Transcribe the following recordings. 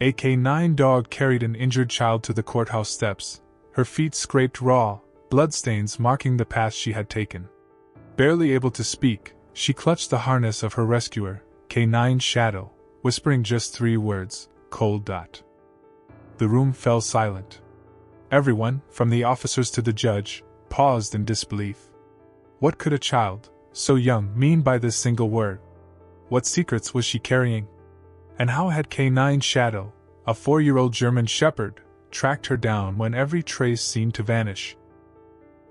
A K9 dog carried an injured child to the courthouse steps, her feet scraped raw, bloodstains marking the path she had taken. Barely able to speak, she clutched the harness of her rescuer, K9 Shadow, whispering just 3 words, cold. The room fell silent. Everyone, from the officers to the judge, paused in disbelief. What could a child, so young, mean by this single word? What secrets was she carrying? And how had K9 Shadow, a 4-year-old German Shepherd, tracked her down when every trace seemed to vanish?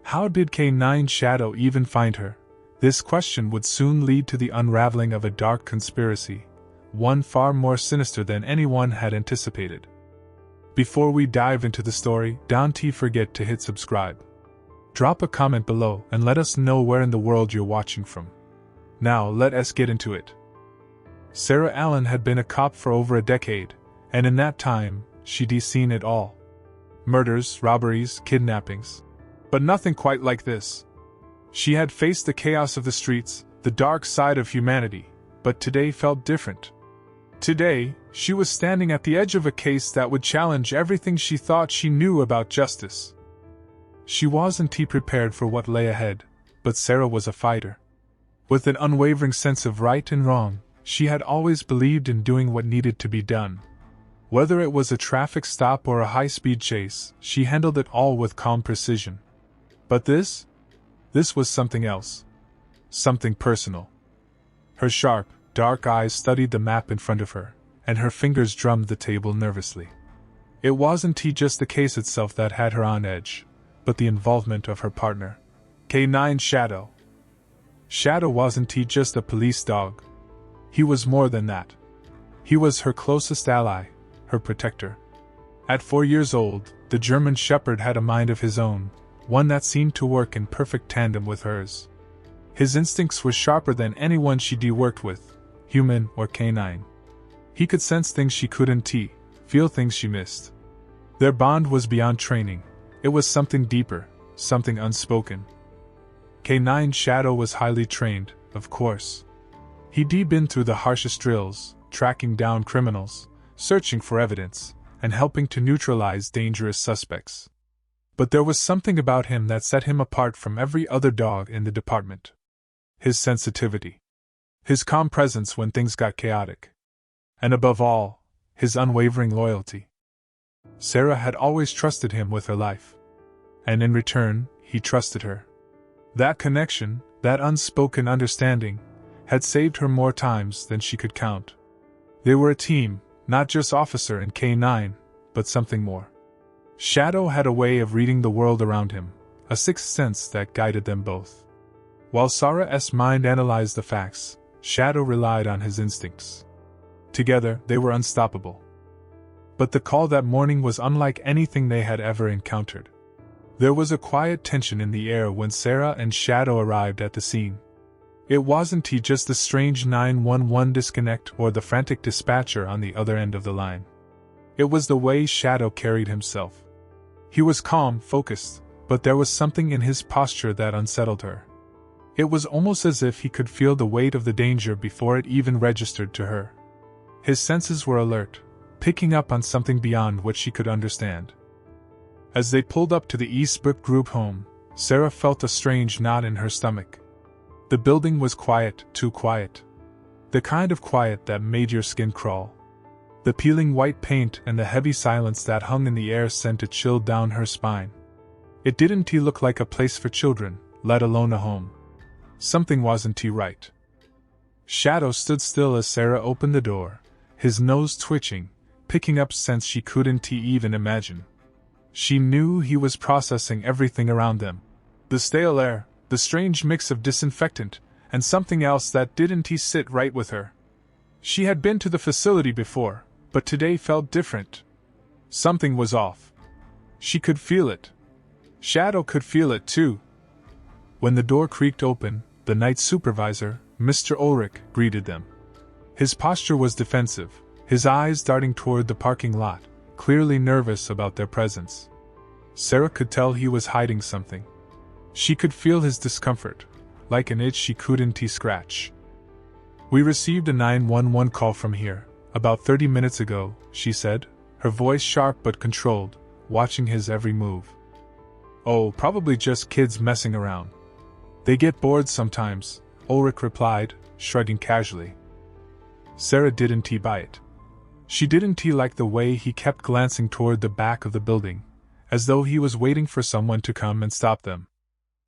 How did K9 Shadow even find her? This question would soon lead to the unraveling of a dark conspiracy, one far more sinister than anyone had anticipated. Before we dive into the story, don't forget to hit subscribe. Drop a comment below and let us know where in the world you're watching from. Now let us get into it. Sarah Allen had been a cop for over a decade, and in that time, she'd seen it all. Murders, robberies, kidnappings. But nothing quite like this. She had faced the chaos of the streets, the dark side of humanity, but today felt different. Today, she was standing at the edge of a case that would challenge everything she thought she knew about justice. She wasn't prepared for what lay ahead, but Sarah was a fighter. With an unwavering sense of right and wrong, she had always believed in doing what needed to be done. Whether it was a traffic stop or a high-speed chase, she handled it all with calm precision. But this was something else. Something personal. Her sharp, dark eyes studied the map in front of her, and her fingers drummed the table nervously. It wasn't just the case itself that had her on edge, but the involvement of her partner, K9 Shadow. Shadow wasn't just a police dog. He was more than that. He was her closest ally, her protector. At 4 years old, the German Shepherd had a mind of his own, one that seemed to work in perfect tandem with hers. His instincts were sharper than anyone she'd worked with, human or canine. He could sense things she couldn't feel things she missed. Their bond was beyond training. It was something deeper, something unspoken. K9 Shadow was highly trained, of course. He'd been through the harshest drills, tracking down criminals, searching for evidence, and helping to neutralize dangerous suspects. But there was something about him that set him apart from every other dog in the department. His sensitivity. His calm presence when things got chaotic. And above all, his unwavering loyalty. Sarah had always trusted him with her life. And in return, he trusted her. That connection, that unspoken understanding, had saved her more times than she could count. They were a team, not just officer and K9, but something more. Shadow had a way of reading the world around him, a sixth sense that guided them both. While Sarah's mind analyzed the facts, Shadow relied on his instincts. Together, they were unstoppable. But the call that morning was unlike anything they had ever encountered. There was a quiet tension in the air when Sarah and Shadow arrived at the scene. It wasn't just the strange 911 disconnect or the frantic dispatcher on the other end of the line. It was the way Shadow carried himself. He was calm, focused, but there was something in his posture that unsettled her. It was almost as if he could feel the weight of the danger before it even registered to her. His senses were alert, picking up on something beyond what she could understand. As they pulled up to the Eastbrook Group Home, Sarah felt a strange knot in her stomach. The building was quiet, too quiet. The kind of quiet that made your skin crawl. The peeling white paint and the heavy silence that hung in the air sent a chill down her spine. It didn't look like a place for children, let alone a home. Something wasn't right. Shadow stood still as Sarah opened the door, his nose twitching, picking up scents she couldn't even imagine. She knew he was processing everything around them. The stale air, the strange mix of disinfectant, and something else that didn't sit right with her. She had been to the facility before, but today felt different. Something was off. She could feel it. Shadow could feel it too. When the door creaked open, the night supervisor, Mr. Ulrich, greeted them. His posture was defensive, his eyes darting toward the parking lot, clearly nervous about their presence. Sarah could tell he was hiding something. She could feel his discomfort, like an itch she couldn't scratch. "We received a 911 call from here," "About 30 minutes ago," she said, her voice sharp but controlled, watching his every move. "Oh, probably just kids messing around. They get bored sometimes," Ulrich replied, shrugging casually. Sarah didn't buy it. She didn't like the way he kept glancing toward the back of the building, as though he was waiting for someone to come and stop them.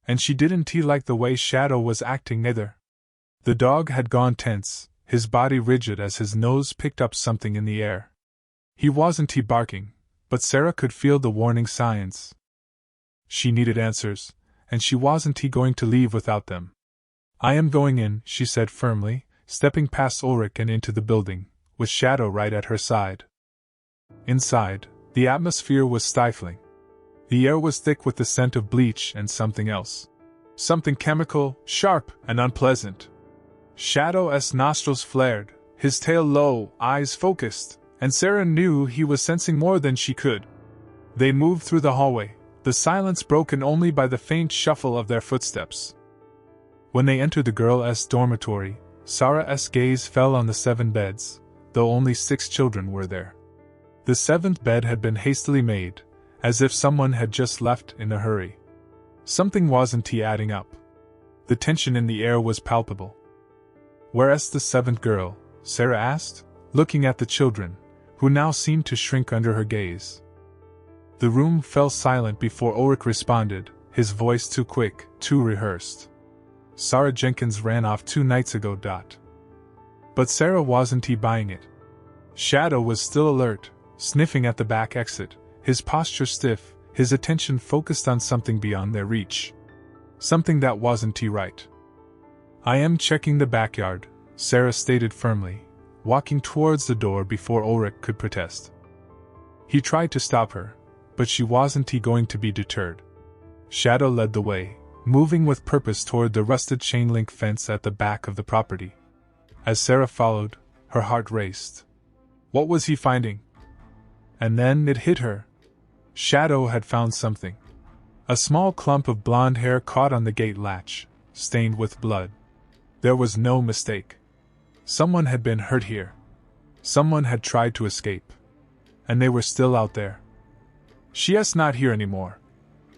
And she didn't like the way Shadow was acting either. The dog had gone tense, his body rigid as his nose picked up something in the air. He wasn't barking, but Sarah could feel the warning signs. She needed answers, and she wasn't going to leave without them. "I am going in," she said firmly, stepping past Ulrich and into the building, with Shadow right at her side. Inside, the atmosphere was stifling. The air was thick with the scent of bleach and something else. Something chemical, sharp, and unpleasant. Shadow's nostrils flared, his tail low, eyes focused, and Sarah knew he was sensing more than she could. They moved through the hallway, the silence broken only by the faint shuffle of their footsteps. When they entered the girls' dormitory, Sarah's gaze fell on the 7 beds, though only 6 children were there. The 7th bed had been hastily made, as if someone had just left in a hurry. Something wasn't adding up. The tension in the air was palpable. "Where's the 7th girl?" Sarah asked, looking at the children, who now seemed to shrink under her gaze. The room fell silent before Ulrich responded, his voice too quick, too rehearsed. "Sarah Jenkins ran off 2 nights ago. But Sarah wasn't buying it. Shadow was still alert, sniffing at the back exit, his posture stiff, his attention focused on something beyond their reach. Something that wasn't right. "I am checking the backyard," Sarah stated firmly, walking towards the door before Ulrich could protest. He tried to stop her, but she wasn't going to be deterred. Shadow led the way, moving with purpose toward the rusted chain-link fence at the back of the property. As Sarah followed, her heart raced. What was he finding? And then it hit her. Shadow had found something. A small clump of blonde hair caught on the gate latch, stained with blood. There was no mistake. Someone had been hurt here. Someone had tried to escape. And they were still out there. "She's not here anymore,"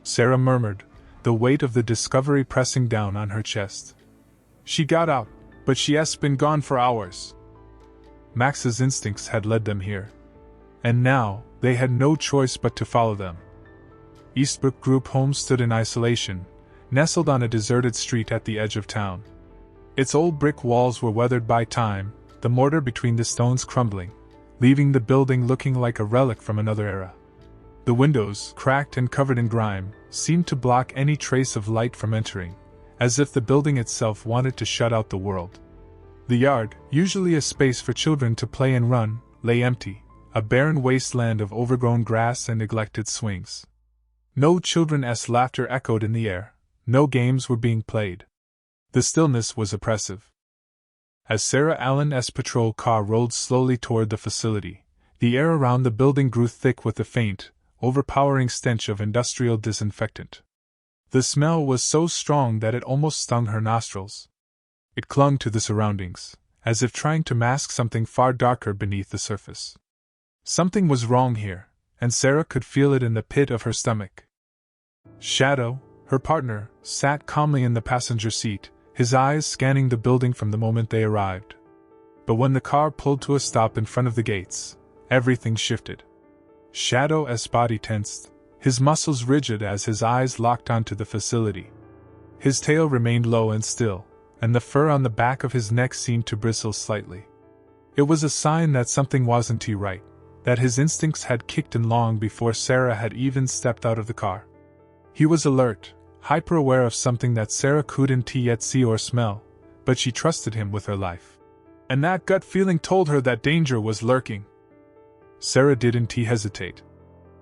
Sarah murmured, the weight of the discovery pressing down on her chest. "She got out, but she's been gone for hours." Max's instincts had led them here. And now, they had no choice but to follow them. Eastbrook Group Home stood in isolation, nestled on a deserted street at the edge of town. Its old brick walls were weathered by time, the mortar between the stones crumbling, leaving the building looking like a relic from another era. The windows, cracked and covered in grime, seemed to block any trace of light from entering, as if the building itself wanted to shut out the world. The yard, usually a space for children to play and run, lay empty, a barren wasteland of overgrown grass and neglected swings. No children's laughter echoed in the air, no games were being played. The stillness was oppressive. As Sarah Allen's patrol car rolled slowly toward the facility, the air around the building grew thick with the faint, overpowering stench of industrial disinfectant. The smell was so strong that it almost stung her nostrils. It clung to the surroundings, as if trying to mask something far darker beneath the surface. Something was wrong here, and Sarah could feel it in the pit of her stomach. Shadow, her partner, sat calmly in the passenger seat, his eyes scanning the building from the moment they arrived. But when the car pulled to a stop in front of the gates, everything shifted. Shadow's body tensed, his muscles rigid as his eyes locked onto the facility. His tail remained low and still, and the fur on the back of his neck seemed to bristle slightly. It was a sign that something wasn't right, that his instincts had kicked in long before Sarah had even stepped out of the car. He was alert, hyper-aware of something that Sarah couldn't yet see or smell, but she trusted him with her life. And that gut feeling told her that danger was lurking. Sarah didn't hesitate.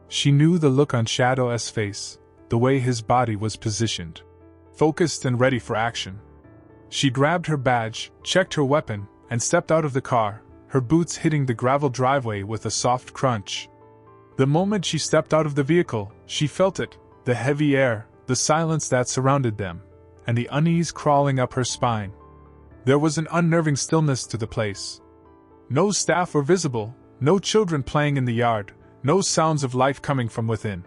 She knew the look on Shadow's face, the way his body was positioned, focused and ready for action. She grabbed her badge, checked her weapon, and stepped out of the car, her boots hitting the gravel driveway with a soft crunch. The moment she stepped out of the vehicle, she felt it, the heavy air, the silence that surrounded them, and the unease crawling up her spine. There was an unnerving stillness to the place. No staff were visible, no children playing in the yard, no sounds of life coming from within.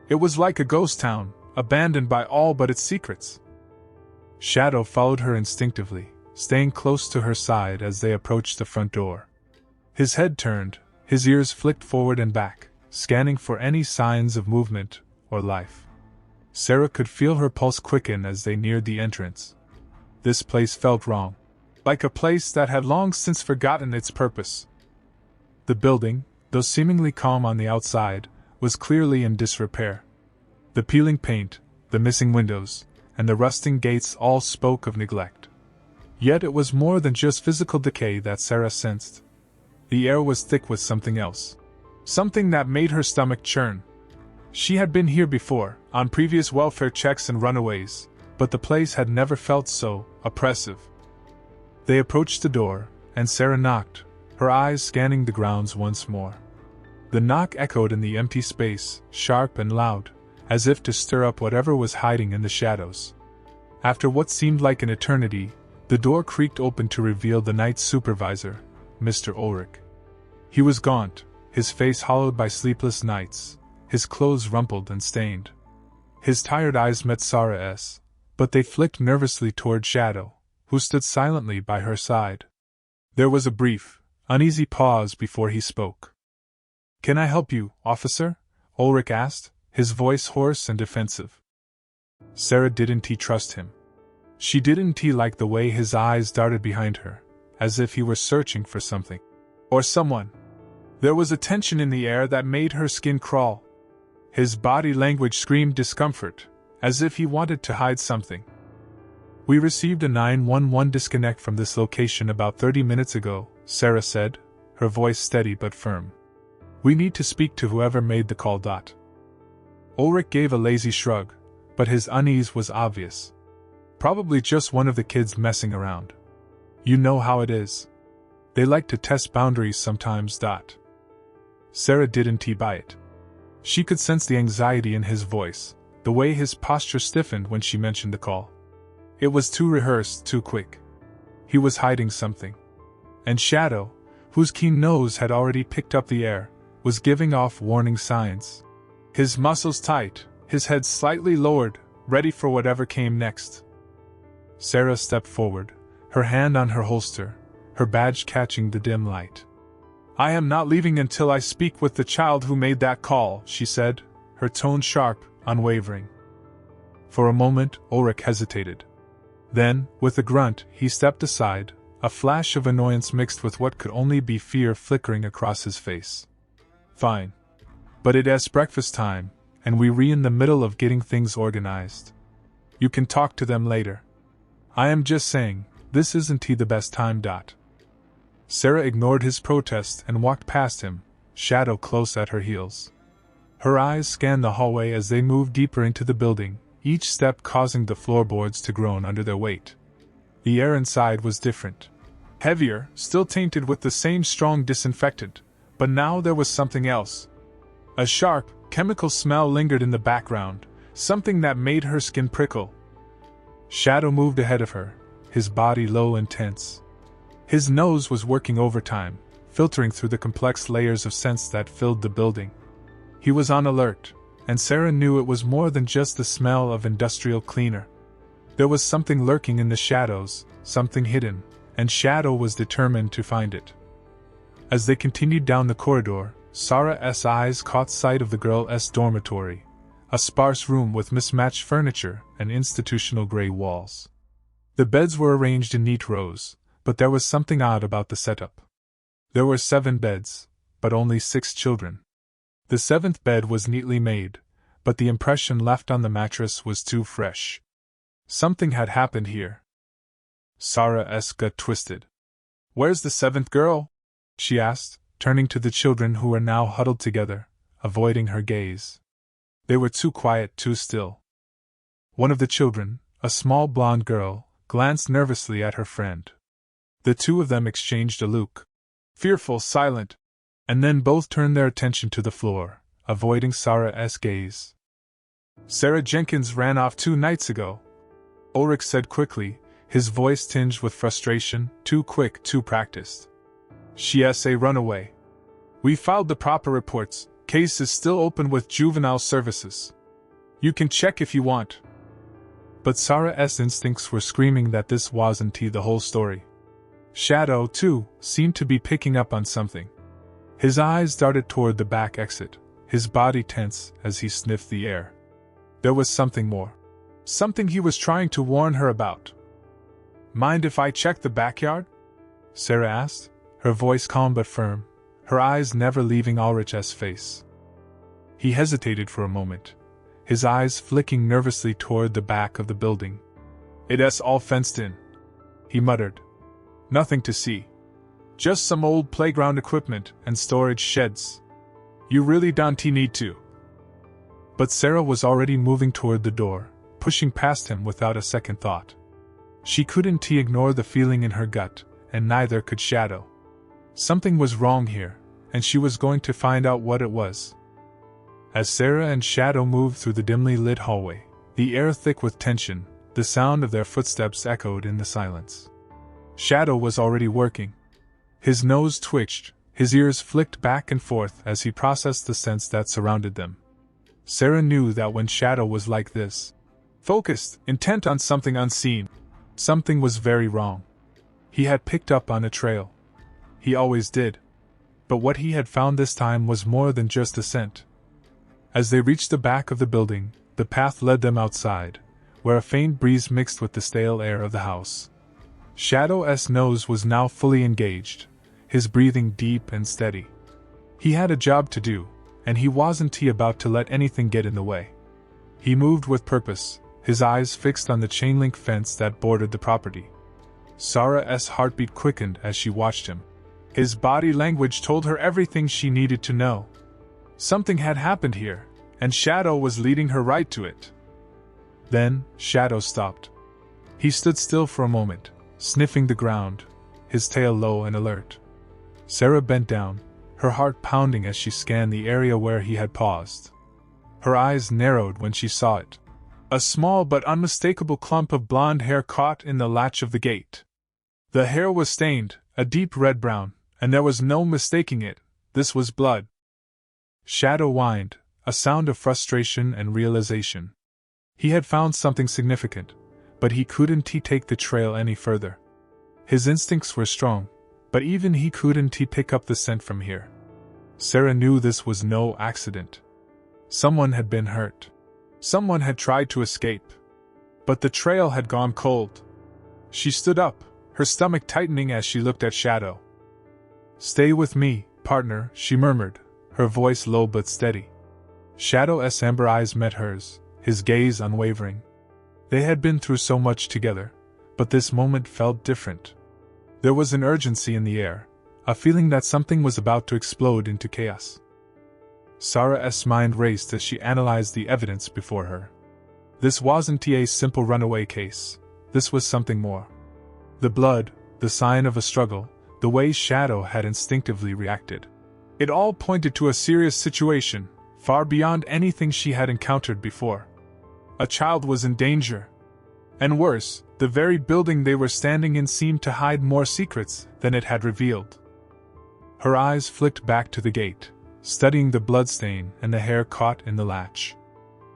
It was like a ghost town, abandoned by all but its secrets. Shadow followed her instinctively, staying close to her side as they approached the front door. His head turned, his ears flicked forward and back, scanning for any signs of movement or life. Sarah could feel her pulse quicken as they neared the entrance. This place felt wrong, like a place that had long since forgotten its purpose. The building, though seemingly calm on the outside, was clearly in disrepair. The peeling paint, the missing windows, and the rusting gates all spoke of neglect. Yet it was more than just physical decay that Sarah sensed. The air was thick with something else. Something that made her stomach churn. She had been here before, on previous welfare checks and runaways, but the place had never felt so oppressive. They approached the door, and Sarah knocked, her eyes scanning the grounds once more. The knock echoed in the empty space, sharp and loud, as if to stir up whatever was hiding in the shadows. After what seemed like an eternity, the door creaked open to reveal the night supervisor, Mr. Ulrich. He was gaunt, his face hollowed by sleepless nights, his clothes rumpled and stained. His tired eyes met Sarah's, but they flicked nervously toward Shadow, who stood silently by her side. There was a brief, uneasy pause before he spoke. "Can I help you, officer?" Ulrich asked, his voice hoarse and defensive. Sarah didn't trust him. She didn't like the way his eyes darted behind her, as if he were searching for something. Or someone. There was a tension in the air that made her skin crawl. His body language screamed discomfort, as if he wanted to hide something. "We received a 911 disconnect from this location about 30 minutes ago," Sarah said, her voice steady but firm. "We need to speak to whoever made the call. Ulrich gave a lazy shrug, but his unease was obvious. Probably just one of the kids messing around. You know how it is. They like to test boundaries sometimes. Sarah didn't buy it. She could sense the anxiety in his voice, the way his posture stiffened when she mentioned the call. It was too rehearsed, too quick. He was hiding something. And Shadow, whose keen nose had already picked up the air, was giving off warning signs. His muscles tight, his head slightly lowered, ready for whatever came next. Sarah stepped forward, her hand on her holster, her badge catching the dim light. "I am not leaving until I speak with the child who made that call," she said, her tone sharp, unwavering. For a moment, Ulrich hesitated. Then, with a grunt, he stepped aside, a flash of annoyance mixed with what could only be fear flickering across his face. "Fine. But it's breakfast time, and we're in the middle of getting things organized. You can talk to them later. I am just saying, this isn't the best time. Sarah ignored his protest and walked past him, Shadow close at her heels. Her eyes scanned the hallway as they moved deeper into the building, each step causing the floorboards to groan under their weight. The air inside was different. Heavier, still tainted with the same strong disinfectant, but now there was something else. A sharp, chemical smell lingered in the background, something that made her skin prickle. Shadow moved ahead of her, his body low and tense. His nose was working overtime, filtering through the complex layers of scents that filled the building. He was on alert, and Sarah knew it was more than just the smell of industrial cleaner. There was something lurking in the shadows, something hidden, and Shadow was determined to find it. As they continued down the corridor, Sarah's eyes caught sight of the girl's dormitory, a sparse room with mismatched furniture and institutional gray walls. The beds were arranged in neat rows, but there was something odd about the setup. There were 7 beds, but only 6 children. The 7th bed was neatly made, but the impression left on the mattress was too fresh. Something had happened here. Sarah's gut twisted. "Where's the 7th girl?" she asked, turning to the children who were now huddled together, avoiding her gaze. They were too quiet, too still. One of the children, a small blonde girl, glanced nervously at her friend. The two of them exchanged a look. Fearful, silent, and then both turned their attention to the floor, avoiding Sarah's gaze. "Sarah Jenkins ran off 2 nights ago," Ulrich said quickly, his voice tinged with frustration, too quick, too practiced. She's a runaway. We filed the proper reports. Case is still open with juvenile services. You can check if you want. But Sarah's instincts were screaming that this wasn't the whole story. Shadow, too, seemed to be picking up on something. His eyes darted toward the back exit, his body tense as he sniffed the air. There was something more. Something he was trying to warn her about. Mind if I check the backyard? Sarah asked, her voice calm but firm, her eyes never leaving Ulrich's face. He hesitated for a moment, his eyes flicking nervously toward the back of the building. It's all fenced in, he muttered. Nothing to see. Just some old playground equipment and storage sheds. You really don't need to. But Sarah was already moving toward the door, pushing past him without a second thought. She couldn't ignore the feeling in her gut, and neither could Shadow. Something was wrong here, and she was going to find out what it was. As Sarah and Shadow moved through the dimly lit hallway, the air thick with tension, the sound of their footsteps echoed in the silence. Shadow was already working. His nose twitched, his ears flicked back and forth as he processed the scents that surrounded them. Sarah knew that when Shadow was like this, focused, intent on something unseen, something was very wrong. He had picked up on a trail. He always did. But what he had found this time was more than just a scent. As they reached the back of the building, the path led them outside, where a faint breeze mixed with the stale air of the house. Shadow's nose was now fully engaged, his breathing deep and steady. He had a job to do, and he wasn't about to let anything get in the way. He moved with purpose, his eyes fixed on the chain-link fence that bordered the property. Sarah's heartbeat quickened as she watched him. His body language told her everything she needed to know. Something had happened here, and Shadow was leading her right to it. Then, Shadow stopped. He stood still for a moment, sniffing the ground, his tail low and alert. Sarah bent down, her heart pounding as she scanned the area where he had paused. Her eyes narrowed when she saw it. A small but unmistakable clump of blonde hair caught in the latch of the gate. The hair was stained, a deep red-brown, and there was no mistaking it, this was blood. Shadow whined, a sound of frustration and realization. He had found something significant, but he couldn't take the trail any further. His instincts were strong, but even he couldn't pick up the scent from here. Sarah knew this was no accident. Someone had been hurt. Someone had tried to escape. But the trail had gone cold. She stood up, her stomach tightening as she looked at Shadow. Stay with me, partner, she murmured, her voice low but steady. Shadow's amber eyes met hers, his gaze unwavering. They had been through so much together, but this moment felt different. There was an urgency in the air, a feeling that something was about to explode into chaos. Sarah's mind raced as she analyzed the evidence before her. This wasn't a simple runaway case, this was something more. The blood, the sign of a struggle, the way Shadow had instinctively reacted. It all pointed to a serious situation, far beyond anything she had encountered before. A child was in danger. And worse, the very building they were standing in seemed to hide more secrets than it had revealed. Her eyes flicked back to the gate, studying the bloodstain and the hair caught in the latch.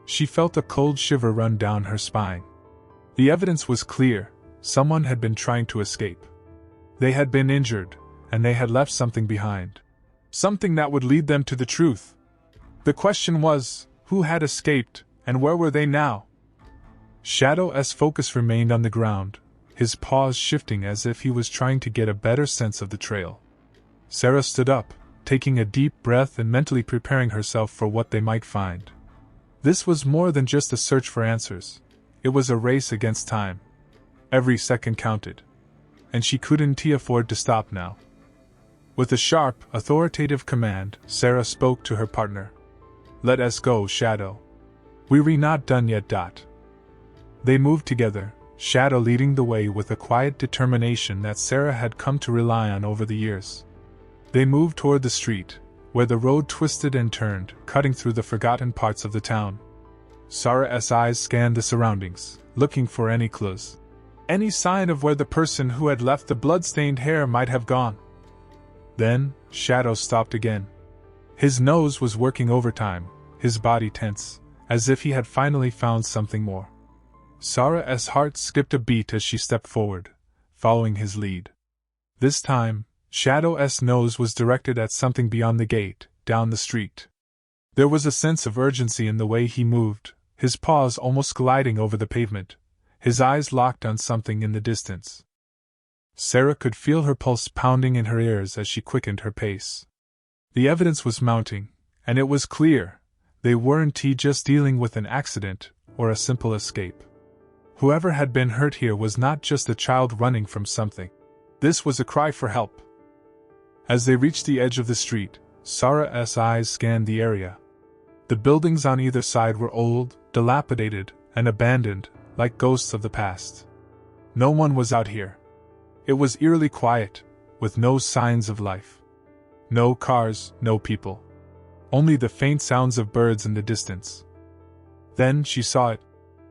She felt a cold shiver run down her spine. The evidence was clear, someone had been trying to escape. They had been injured, and they had left something behind. Something that would lead them to the truth. The question was, who had escaped, and where were they now? Shadow's focus remained on the ground, his paws shifting as if he was trying to get a better sense of the trail. Sarah stood up, taking a deep breath and mentally preparing herself for what they might find. This was more than just a search for answers. It was a race against time. Every second counted. And she couldn't afford to stop now. With a sharp, authoritative command, Sarah spoke to her partner. Let us go, Shadow. We're not done yet. They moved together, Shadow leading the way with a quiet determination that Sarah had come to rely on over the years. They moved toward the street, where the road twisted and turned, cutting through the forgotten parts of the town. Sarah's eyes scanned the surroundings, looking for any clues. Any sign of where the person who had left the blood-stained hair might have gone. Then, Shadow stopped again. His nose was working overtime, his body tense, as if he had finally found something more. Sarah's heart skipped a beat as she stepped forward, following his lead. This time, Shadow's nose was directed at something beyond the gate, down the street. There was a sense of urgency in the way he moved, his paws almost gliding over the pavement, his eyes locked on something in the distance. Sarah could feel her pulse pounding in her ears as she quickened her pace. The evidence was mounting, and it was clear they weren't just dealing with an accident or a simple escape. Whoever had been hurt here was not just a child running from something. This was a cry for help. As they reached the edge of the street, Sarah's eyes scanned the area. The buildings on either side were old, dilapidated, and abandoned, like ghosts of the past. No one was out here. It was eerily quiet, with no signs of life. No cars, no people. Only the faint sounds of birds in the distance. Then she saw it.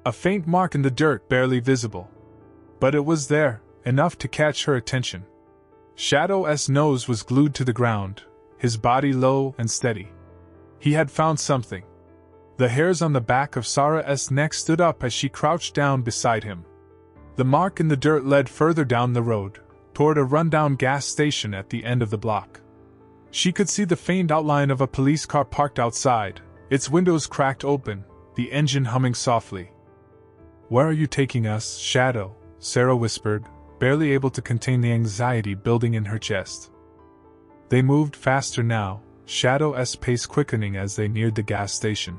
A faint mark in the dirt, barely visible. But it was there, enough to catch her attention. Shadow's nose was glued to the ground, his body low and steady. He had found something. The hairs on the back of Sarah's neck stood up as she crouched down beside him. The mark in the dirt led further down the road, toward a rundown gas station at the end of the block. She could see the faint outline of a police car parked outside, its windows cracked open, the engine humming softly. "Where are you taking us, Shadow?" Sarah whispered, barely able to contain the anxiety building in her chest. They moved faster now, Shadow's pace quickening as they neared the gas station.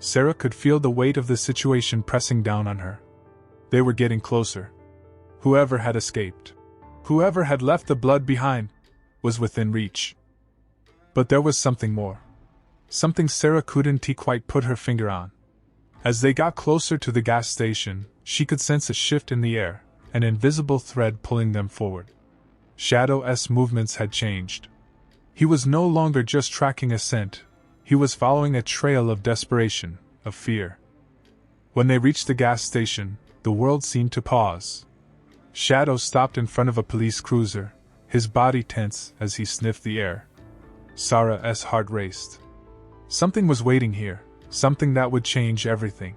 Sarah could feel the weight of the situation pressing down on her. They were getting closer. Whoever had escaped, whoever had left the blood behind, was within reach. But there was something more. Something Sarah couldn't quite put her finger on. As they got closer to the gas station, she could sense a shift in the air, an invisible thread pulling them forward. Shadow's movements had changed. He was no longer just tracking a scent, he was following a trail of desperation, of fear. When they reached the gas station, the world seemed to pause. Shadow stopped in front of a police cruiser, his body tense as he sniffed the air. Sarah's heart raced. Something was waiting here, something that would change everything.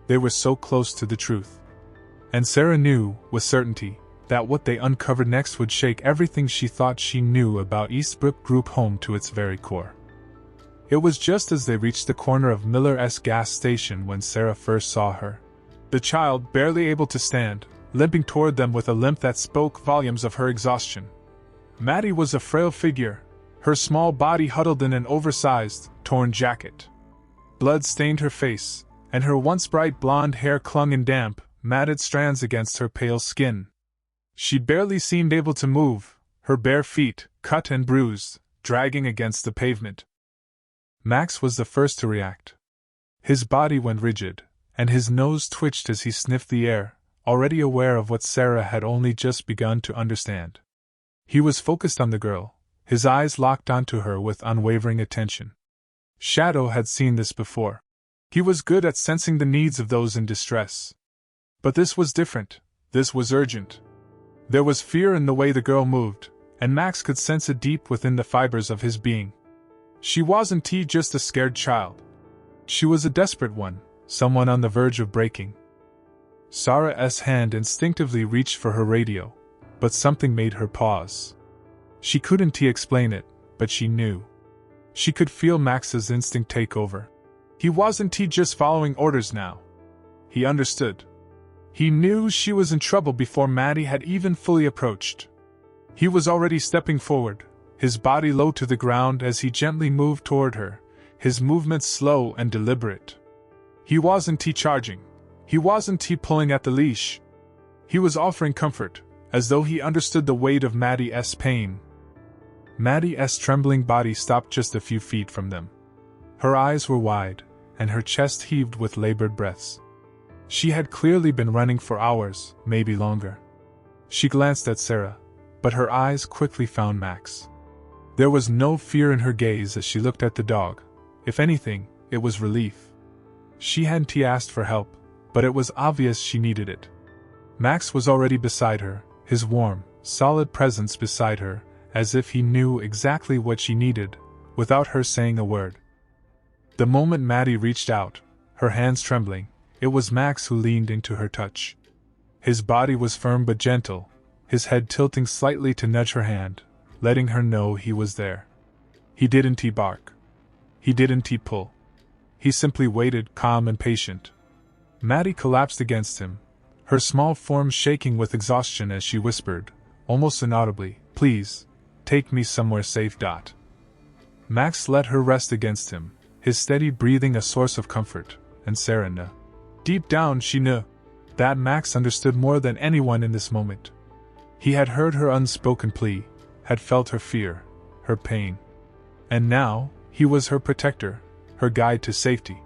They were so close to the truth. And Sarah knew, with certainty, that what they uncovered next would shake everything she thought she knew about Eastbrook Group Home to its very core. It was just as they reached the corner of Miller's gas station when Sarah first saw her. The child, barely able to stand, limping toward them with a limp that spoke volumes of her exhaustion. Maddie was a frail figure, her small body huddled in an oversized, torn jacket. Blood stained her face, and her once bright blonde hair clung in damp, matted strands against her pale skin. She barely seemed able to move, her bare feet, cut and bruised, dragging against the pavement. Max was the first to react. His body went rigid, and his nose twitched as he sniffed the air, already aware of what Sarah had only just begun to understand. He was focused on the girl, his eyes locked onto her with unwavering attention. Shadow had seen this before. He was good at sensing the needs of those in distress. But this was different, this was urgent. There was fear in the way the girl moved, and Max could sense it deep within the fibers of his being. She wasn't just a scared child. She was a desperate one, someone on the verge of breaking. Sarah's hand instinctively reached for her radio, but something made her pause. She couldn't explain it, but she knew. She could feel Max's instinct take over. He wasn't just following orders now. He understood. He knew she was in trouble before Maddie had even fully approached. He was already stepping forward, his body low to the ground as he gently moved toward her, his movements slow and deliberate. He wasn't charging. He wasn't pulling at the leash. He was offering comfort, as though he understood the weight of Maddie's pain. Maddie's trembling body stopped just a few feet from them. Her eyes were wide, and her chest heaved with labored breaths. She had clearly been running for hours, maybe longer. She glanced at Sarah, but her eyes quickly found Max. There was no fear in her gaze as she looked at the dog. If anything, it was relief. She hadn't asked for help, but it was obvious she needed it. Max was already beside her, his warm, solid presence beside her, as if he knew exactly what she needed, without her saying a word. The moment Maddie reached out, her hands trembling, it was Max who leaned into her touch. His body was firm but gentle, his head tilting slightly to nudge her hand, letting her know he was there. He didn't bark. He didn't pull. He simply waited, calm and patient. Maddie collapsed against him, her small form shaking with exhaustion as she whispered, almost inaudibly, "Please, take me somewhere safe." Max let her rest against him, his steady breathing a source of comfort, and Sarah knew. Deep down she knew that Max understood more than anyone in this moment. He had heard her unspoken plea, had felt her fear, her pain. And now, he was her protector, her guide to safety.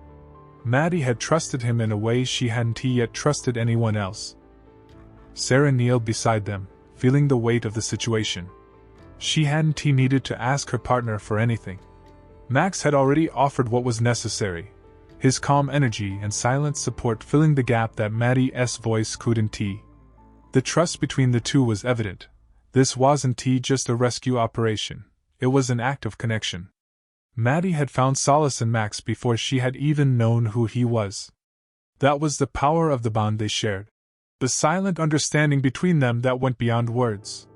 Maddie had trusted him in a way she hadn't yet trusted anyone else. Sarah kneeled beside them, feeling the weight of the situation. She hadn't needed to ask her partner for anything. Max had already offered what was necessary, his calm energy and silent support filling the gap that Maddie's voice couldn't. The trust between the two was evident. This wasn't just a rescue operation, it was an act of connection. Maddie had found solace in Max before she had even known who he was. That was the power of the bond they shared. The silent understanding between them that went beyond words.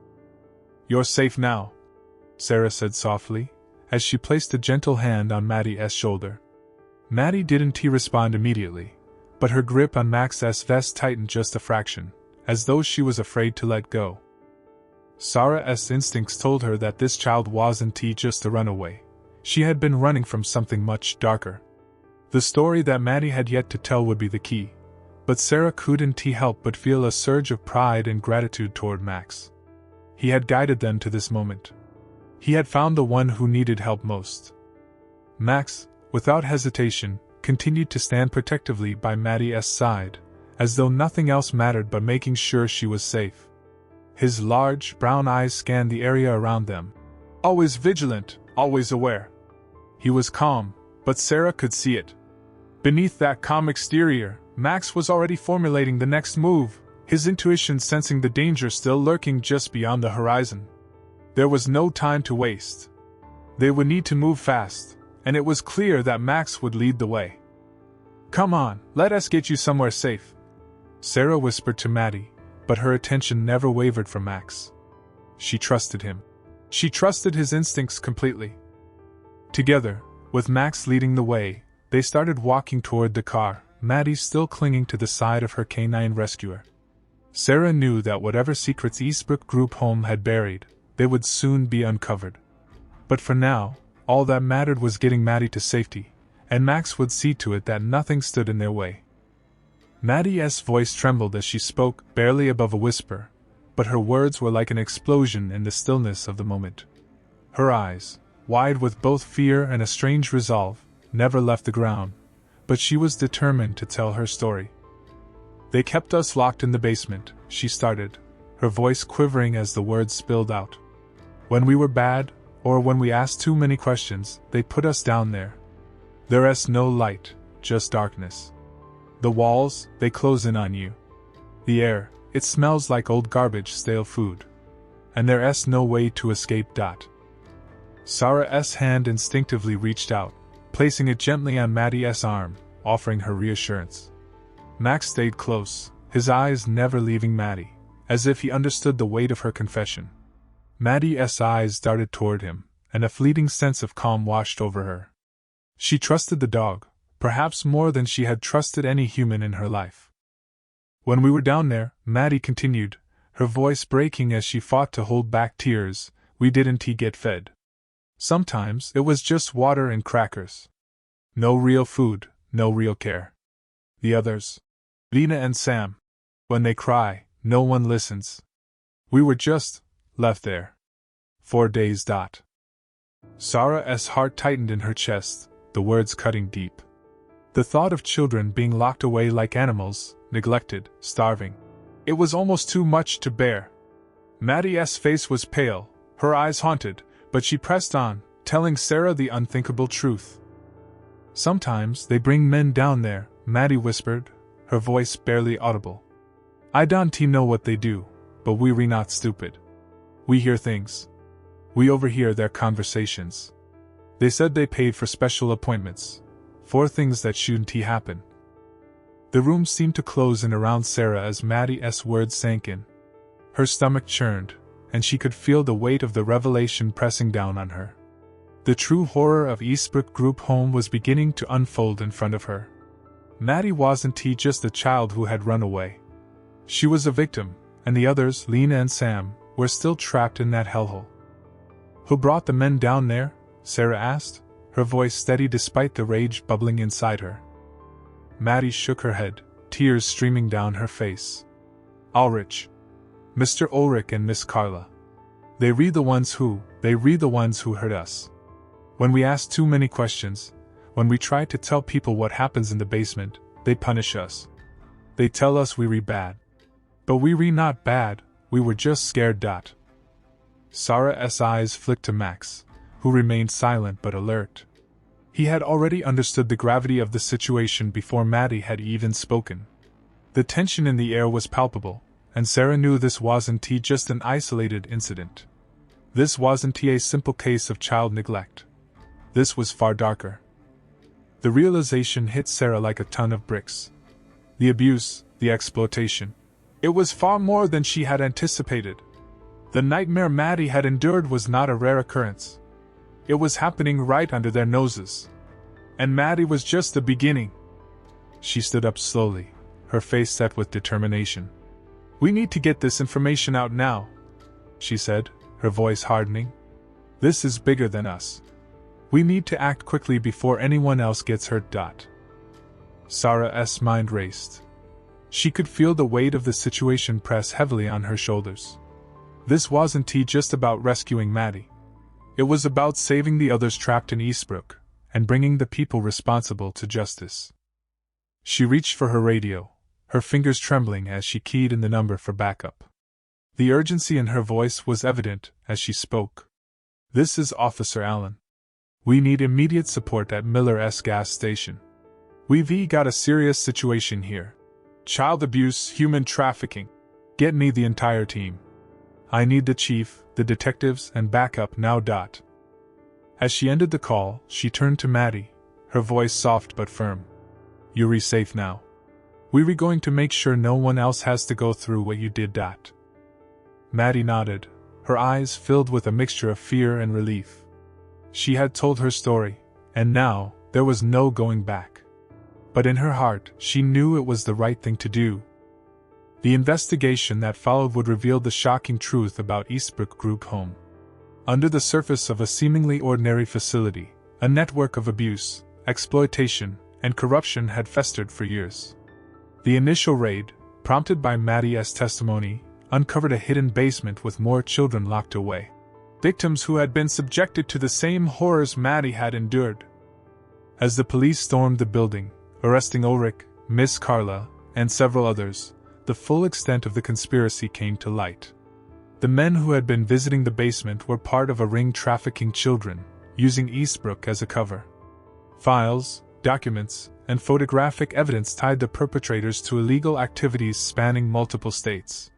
"You're safe now," Sarah said softly, as she placed a gentle hand on Maddie's shoulder. Maddie didn't respond immediately, but her grip on Max's vest tightened just a fraction, as though she was afraid to let go. Sarah's instincts told her that this child wasn't just a runaway. She had been running from something much darker. The story that Maddie had yet to tell would be the key, but Sarah couldn't help but feel a surge of pride and gratitude toward Max. He had guided them to this moment. He had found the one who needed help most. Max, without hesitation, continued to stand protectively by Maddie's side, as though nothing else mattered but making sure she was safe. His large, brown eyes scanned the area around them. Always vigilant, always aware. He was calm, but Sarah could see it. Beneath that calm exterior, Max was already formulating the next move, his intuition sensing the danger still lurking just beyond the horizon. There was no time to waste. They would need to move fast, and it was clear that Max would lead the way. "Come on, let us get you somewhere safe," Sarah whispered to Maddie, but her attention never wavered from Max. She trusted him. She trusted his instincts completely. Together, with Max leading the way, they started walking toward the car, Maddie still clinging to the side of her canine rescuer. Sarah knew that whatever secrets Eastbrook Group Home had buried, they would soon be uncovered. But for now, all that mattered was getting Maddie to safety, and Max would see to it that nothing stood in their way. Maddie's voice trembled as she spoke, barely above a whisper, but her words were like an explosion in the stillness of the moment. Her eyes, wide with both fear and a strange resolve, never left the ground, but she was determined to tell her story. "They kept us locked in the basement," she started, her voice quivering as the words spilled out. "When we were bad, or when we asked too many questions, they put us down there. There's no light, just darkness. The walls, they close in on you. The air, it smells like old garbage, stale food. And there's no way to escape." Sarah's hand instinctively reached out, placing it gently on Maddie's arm, offering her reassurance. Max stayed close, his eyes never leaving Maddie, as if he understood the weight of her confession. Maddie's eyes darted toward him, and a fleeting sense of calm washed over her. She trusted the dog, perhaps more than she had trusted any human in her life. "When we were down there," Maddie continued, her voice breaking as she fought to hold back tears, "we didn't get fed. Sometimes it was just water and crackers. No real food, no real care. The others, Lena and Sam, when they cry, no one listens. We were just left there. 4 days. Sarah's heart tightened in her chest, the words cutting deep. The thought of children being locked away like animals, neglected, starving. It was almost too much to bear. Maddie's face was pale, her eyes haunted, but she pressed on, telling Sarah the unthinkable truth. "Sometimes they bring men down there," Maddie whispered, her voice barely audible. "I don't know what they do, but we're not stupid. We hear things. We overhear their conversations. They said they paid for special appointments, for things that shouldn't happen. The room seemed to close in around Sarah as Maddie's words sank in. Her stomach churned, and she could feel the weight of the revelation pressing down on her. The true horror of Eastbrook Group Home was beginning to unfold in front of her. Maddie wasn't just a child who had run away. She was a victim, and the others, Lena and Sam, were still trapped in that hellhole. Who brought the men down there? Sarah asked, her voice steady despite the rage bubbling inside her. Maddie shook her head, tears streaming down her face. Ulrich. Mr. Ulrich and Miss Carla. They were the ones who hurt us. When we ask too many questions, when we try to tell people what happens in the basement, they punish us. They tell us we re bad. But we re not bad, we were just scared. Sarah's eyes flicked to Max, who remained silent but alert. He had already understood the gravity of the situation before Maddie had even spoken. The tension in the air was palpable, and Sarah knew this wasn't just an isolated incident. This wasn't a simple case of child neglect. This was far darker. The realization hit Sarah like a ton of bricks. The abuse, the exploitation. It was far more than she had anticipated. The nightmare Maddie had endured was not a rare occurrence. It was happening right under their noses. And Maddie was just the beginning. She stood up slowly, her face set with determination. We need to get this information out now, she said, her voice hardening. This is bigger than us. We need to act quickly before anyone else gets hurt. Sarah's mind raced. She could feel the weight of the situation press heavily on her shoulders. This wasn't just about rescuing Maddie. It was about saving the others trapped in Eastbrook, and bringing the people responsible to justice. She reached for her radio, her fingers trembling as she keyed in the number for backup. The urgency in her voice was evident as she spoke. This is Officer Allen. We need immediate support at Miller's gas station. We've got a serious situation here. Child abuse, human trafficking. Get me the entire team. I need the chief, the detectives, and backup now. As she ended the call, she turned to Maddie, her voice soft but firm. You're safe now. We're going to make sure no one else has to go through what you did. Maddie nodded, her eyes filled with a mixture of fear and relief. She had told her story, and now, there was no going back. But in her heart, she knew it was the right thing to do. The investigation that followed would reveal the shocking truth about Eastbrook Group Home. Under the surface of a seemingly ordinary facility, a network of abuse, exploitation, and corruption had festered for years. The initial raid, prompted by Maddie's testimony, uncovered a hidden basement with more children locked away. Victims who had been subjected to the same horrors Maddie had endured. As the police stormed the building, arresting Ulrich, Miss Carla, and several others, the full extent of the conspiracy came to light. The men who had been visiting the basement were part of a ring trafficking children, using Eastbrook as a cover. Files, documents, and photographic evidence tied the perpetrators to illegal activities spanning multiple states.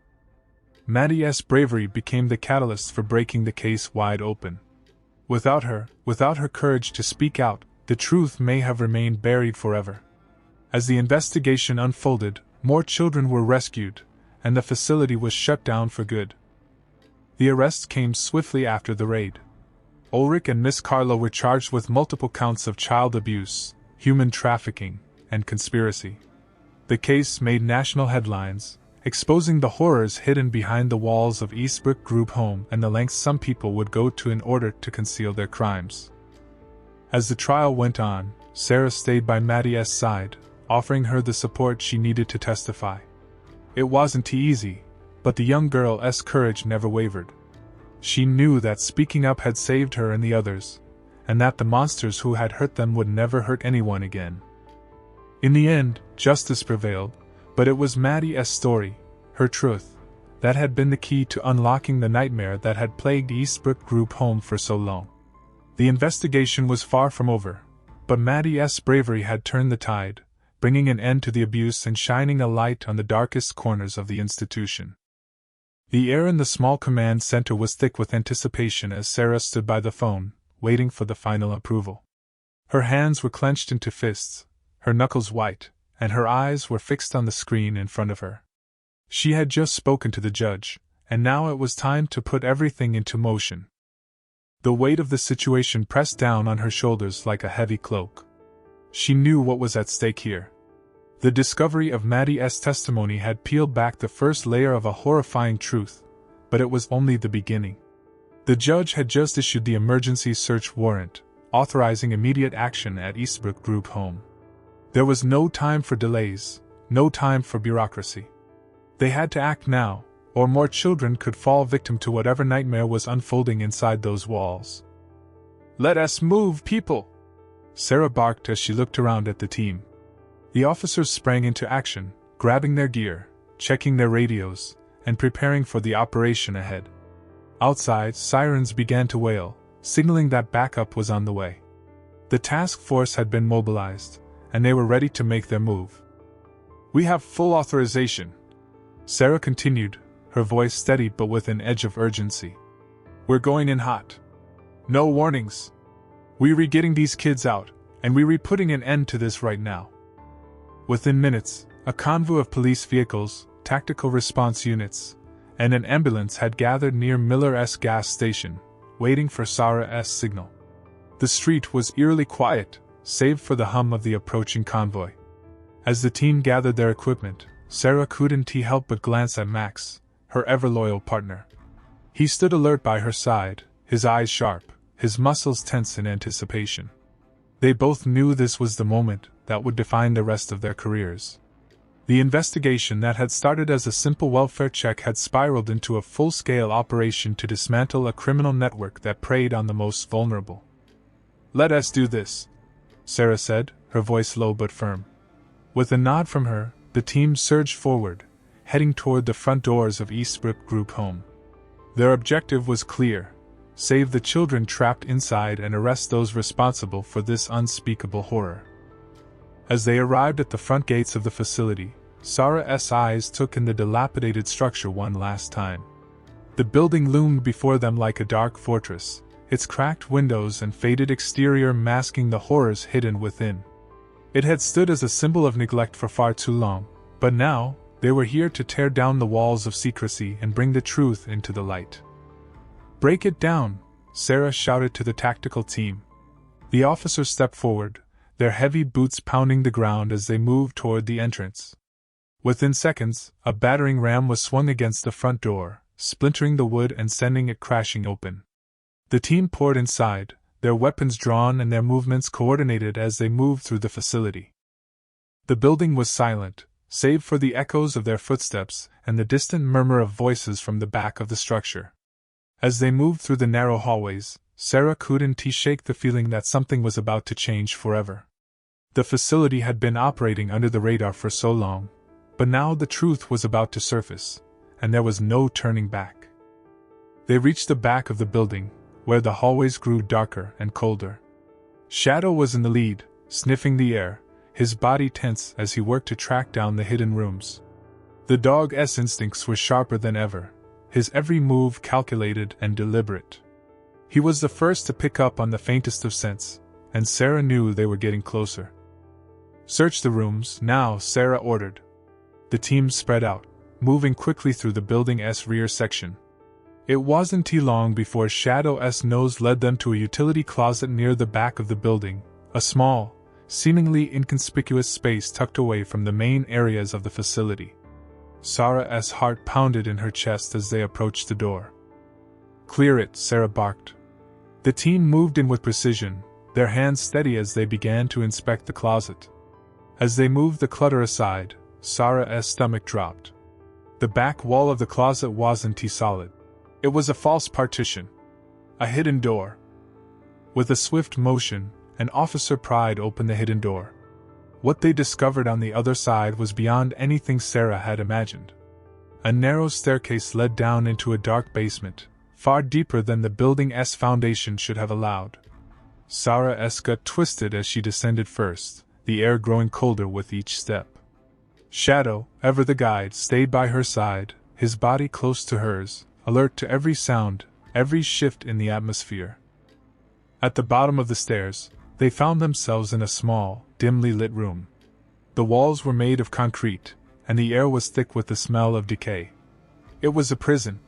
Maddie's bravery became the catalyst for breaking the case wide open. Without her courage to speak out, the truth may have remained buried forever. As the investigation unfolded, more children were rescued, and the facility was shut down for good. The arrests came swiftly after the raid. Ulrich and Miss Carla were charged with multiple counts of child abuse, human trafficking, and conspiracy. The case made national headlines, exposing the horrors hidden behind the walls of Eastbrook Group Home and the lengths some people would go to in order to conceal their crimes. As the trial went on, Sarah stayed by Maddie's side, offering her the support she needed to testify. It wasn't easy, but the young girl's courage never wavered. She knew that speaking up had saved her and the others, and that the monsters who had hurt them would never hurt anyone again. In the end, justice prevailed, but it was Maddie's story, her truth, that had been the key to unlocking the nightmare that had plagued Eastbrook Group Home for so long. The investigation was far from over, but Maddie's bravery had turned the tide, bringing an end to the abuse and shining a light on the darkest corners of the institution. The air in the small command center was thick with anticipation as Sarah stood by the phone, waiting for the final approval. Her hands were clenched into fists, her knuckles white, and her eyes were fixed on the screen in front of her. She had just spoken to the judge, and now it was time to put everything into motion. The weight of the situation pressed down on her shoulders like a heavy cloak. She knew what was at stake here. The discovery of Maddie's testimony had peeled back the first layer of a horrifying truth, but it was only the beginning. The judge had just issued the emergency search warrant, authorizing immediate action at Eastbrook Group Home. There was no time for delays, no time for bureaucracy. They had to act now, or more children could fall victim to whatever nightmare was unfolding inside those walls. "Let us move, people!" Sarah barked as she looked around at the team. The officers sprang into action, grabbing their gear, checking their radios, and preparing for the operation ahead. Outside, sirens began to wail, signaling that backup was on the way. The task force had been mobilized, and they were ready to make their move. "We have full authorization," Sarah continued, her voice steady but with an edge of urgency. "We're going in hot. No warnings. We re-getting these kids out, and we re-putting an end to this right now." Within minutes, a convoy of police vehicles, tactical response units, and an ambulance had gathered near Miller's gas station, waiting for Sarah's signal. The street was eerily quiet, save for the hum of the approaching convoy. As the team gathered their equipment, Sarah couldn't help but glance at Max, her ever-loyal partner. He stood alert by her side, his eyes sharp, his muscles tense in anticipation. They both knew this was the moment that would define the rest of their careers. The investigation that had started as a simple welfare check had spiraled into a full-scale operation to dismantle a criminal network that preyed on the most vulnerable. "Let us do this," Sarah said, her voice low but firm. With a nod from her, the team surged forward, heading toward the front doors of Eastbrook Group Home. Their objective was clear: save the children trapped inside and arrest those responsible for this unspeakable horror. As they arrived at the front gates of the facility, Sarah's eyes took in the dilapidated structure one last time. The building loomed before them like a dark fortress, its cracked windows and faded exterior masking the horrors hidden within. It had stood as a symbol of neglect for far too long, but now, they were here to tear down the walls of secrecy and bring the truth into the light. "Break it down," Sarah shouted to the tactical team. The officers stepped forward, their heavy boots pounding the ground as they moved toward the entrance. Within seconds, a battering ram was swung against the front door, splintering the wood and sending it crashing open. The team poured inside, their weapons drawn and their movements coordinated as they moved through the facility. The building was silent, save for the echoes of their footsteps and the distant murmur of voices from the back of the structure. As they moved through the narrow hallways, Sarah couldn't shake the feeling that something was about to change forever. The facility had been operating under the radar for so long, but now the truth was about to surface, and there was no turning back. They reached the back of the building, where the hallways grew darker and colder. Shadow was in the lead, sniffing the air, his body tense as he worked to track down the hidden rooms. The dog's instincts were sharper than ever, his every move calculated and deliberate. He was the first to pick up on the faintest of scents, and Sarah knew they were getting closer. "Search the rooms, now," Sarah ordered. The team spread out, moving quickly through the building's rear section. It wasn't too long before Shadow's nose led them to a utility closet near the back of the building, a small, seemingly inconspicuous space tucked away from the main areas of the facility. Sarah's heart pounded in her chest as they approached the door. "Clear it," Sarah barked. The team moved in with precision, their hands steady as they began to inspect the closet. As they moved the clutter aside, Sarah's stomach dropped. The back wall of the closet wasn't solid. It was a false partition. A hidden door. With a swift motion, an officer pried open the hidden door. What they discovered on the other side was beyond anything Sarah had imagined. A narrow staircase led down into a dark basement, far deeper than the building's foundation should have allowed. Sarah's gut twisted as she descended first, the air growing colder with each step. Shadow, ever the guide, stayed by her side, his body close to hers, alert to every sound, every shift in the atmosphere. At the bottom of the stairs, they found themselves in a small, dimly lit room. The walls were made of concrete, and the air was thick with the smell of decay. It was a prison,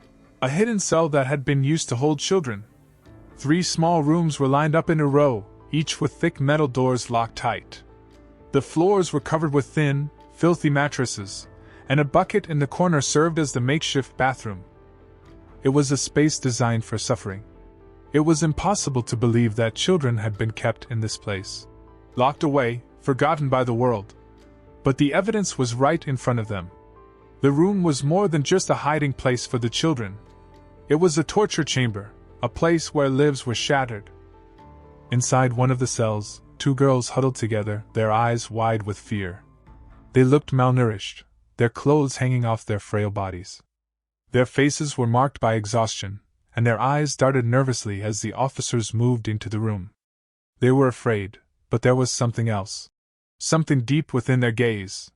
a hidden cell that had been used to hold children. 3 small rooms were lined up in a row, each with thick metal doors locked tight. The floors were covered with thin, filthy mattresses, and a bucket in the corner served as the makeshift bathroom. It was a space designed for suffering. It was impossible to believe that children had been kept in this place, locked away, forgotten by the world. But the evidence was right in front of them. The room was more than just a hiding place for the children. It was a torture chamber, a place where lives were shattered. Inside one of the cells, 2 girls huddled together, their eyes wide with fear. They looked malnourished, their clothes hanging off their frail bodies. Their faces were marked by exhaustion, and their eyes darted nervously as the officers moved into the room. They were afraid, but there was something else. Something deep within their gaze.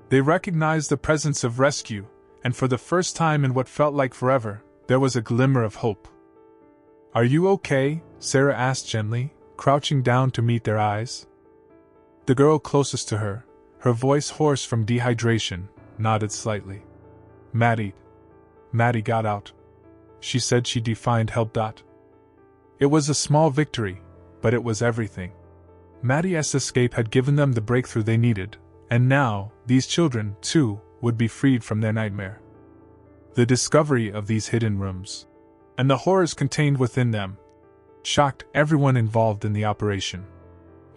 They recognized the presence of rescue, and for the first time in what felt like forever, there was a glimmer of hope. "Are you okay?" Sarah asked gently, crouching down to meet their eyes. The girl closest to her, her voice hoarse from dehydration, nodded slightly. Maddie got out. She said she'd find help. It was a small victory, but it was everything. Maddie's escape had given them the breakthrough they needed, and now, these children, too, would be freed from their nightmare. The discovery of these hidden rooms, and the horrors contained within them, shocked everyone involved in the operation.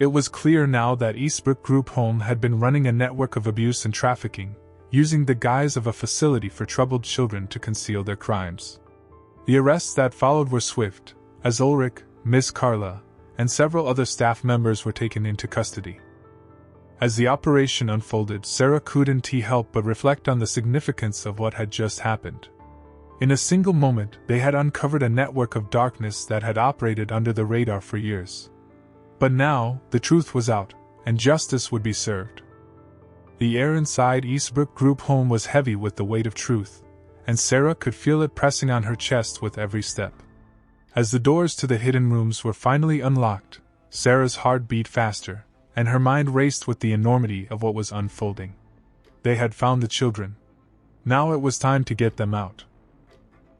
It was clear now that Eastbrook Group Home had been running a network of abuse and trafficking, using the guise of a facility for troubled children to conceal their crimes. The arrests that followed were swift, as Ulrich, Miss Carla, and several other staff members were taken into custody. As the operation unfolded, Sarah couldn't help but reflect on the significance of what had just happened. In a single moment, they had uncovered a network of darkness that had operated under the radar for years. But now, the truth was out, and justice would be served. The air inside Eastbrook Group Home was heavy with the weight of truth, and Sarah could feel it pressing on her chest with every step. As the doors to the hidden rooms were finally unlocked, Sarah's heart beat faster, and her mind raced with the enormity of what was unfolding. They had found the children. Now it was time to get them out.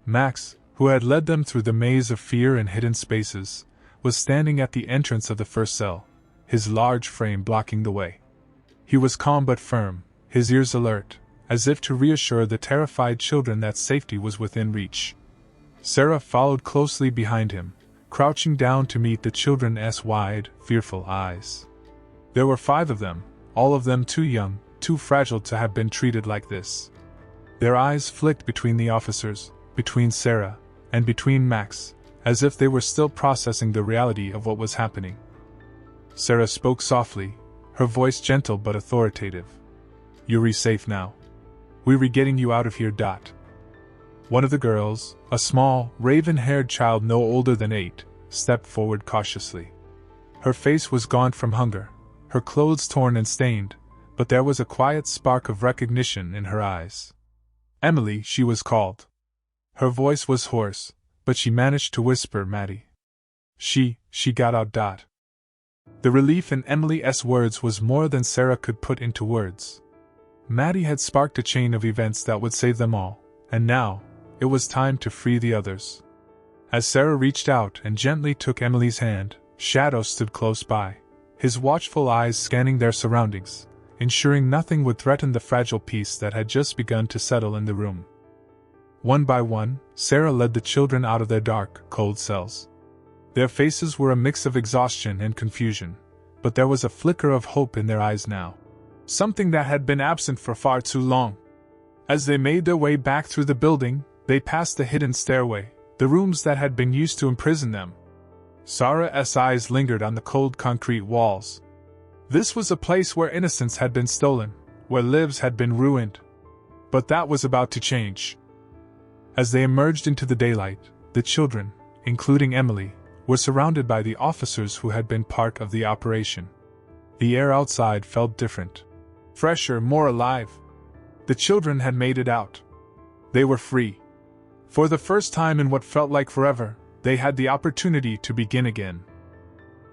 Max, who had led them through the maze of fear and hidden spaces, was standing at the entrance of the first cell, his large frame blocking the way. He was calm but firm, his ears alert, as if to reassure the terrified children that safety was within reach. Sarah followed closely behind him, crouching down to meet the children's wide, fearful eyes. There were 5 of them, all of them too young, too fragile to have been treated like this. Their eyes flicked between the officers, between Sarah, and between Max, as if they were still processing the reality of what was happening. Sarah spoke softly, her voice gentle but authoritative. "You're safe now. We're getting you out of here. One of the girls, a small, raven-haired child no older than 8, stepped forward cautiously. Her face was gaunt from hunger, her clothes torn and stained, but there was a quiet spark of recognition in her eyes. Emily, she was called. Her voice was hoarse, but she managed to whisper Maddie. She got out. The relief in Emily's words was more than Sarah could put into words. Maddie had sparked a chain of events that would save them all, and now, it was time to free the others. As Sarah reached out and gently took Emily's hand, Shadow stood close by, his watchful eyes scanning their surroundings, ensuring nothing would threaten the fragile peace that had just begun to settle in the room. One by one, Sarah led the children out of their dark, cold cells. Their faces were a mix of exhaustion and confusion, but there was a flicker of hope in their eyes now. Something that had been absent for far too long. As they made their way back through the building, they passed the hidden stairway, the rooms that had been used to imprison them. Sarah's eyes lingered on the cold concrete walls. This was a place where innocence had been stolen, where lives had been ruined. But that was about to change. As they emerged into the daylight, the children, including Emily, were surrounded by the officers who had been part of the operation. The air outside felt different. Fresher, more alive. The children had made it out. They were free. For the first time in what felt like forever, they had the opportunity to begin again.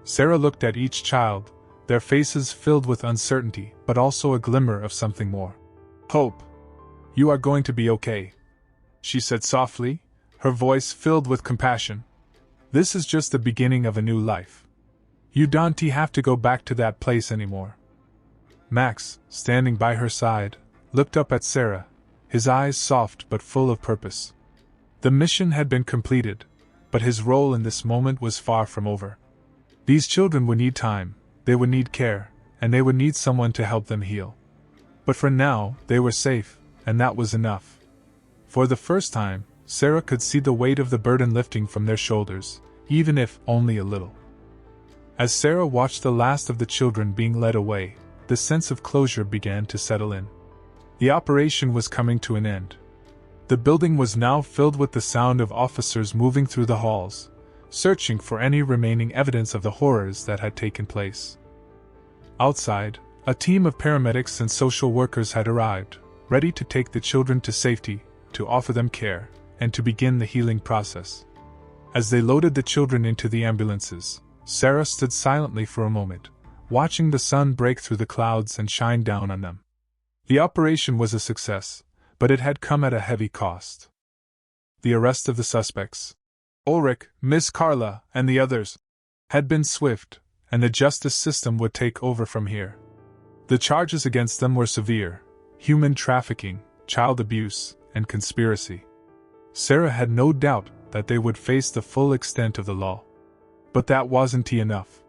Sarah looked at each child, their faces filled with uncertainty, but also a glimmer of something more. Hope. You are going to be okay, she said softly, her voice filled with compassion. This is just the beginning of a new life. You don't have to go back to that place anymore. Max, standing by her side, looked up at Sarah, his eyes soft but full of purpose. The mission had been completed, but his role in this moment was far from over. These children would need time, they would need care, and they would need someone to help them heal. But for now, they were safe, and that was enough. For the first time, Sarah could see the weight of the burden lifting from their shoulders, even if only a little. As Sarah watched the last of the children being led away, the sense of closure began to settle in. The operation was coming to an end. The building was now filled with the sound of officers moving through the halls, searching for any remaining evidence of the horrors that had taken place. Outside, a team of paramedics and social workers had arrived, ready to take the children to safety, to offer them care, and to begin the healing process. As they loaded the children into the ambulances, Sarah stood silently for a moment, watching the sun break through the clouds and shine down on them. The operation was a success, but it had come at a heavy cost. The arrest of the suspects, Ulrich, Miss Carla, and the others, had been swift, and the justice system would take over from here. The charges against them were severe: human trafficking, child abuse, and conspiracy. Sarah had no doubt that they would face the full extent of the law. But that wasn't enough.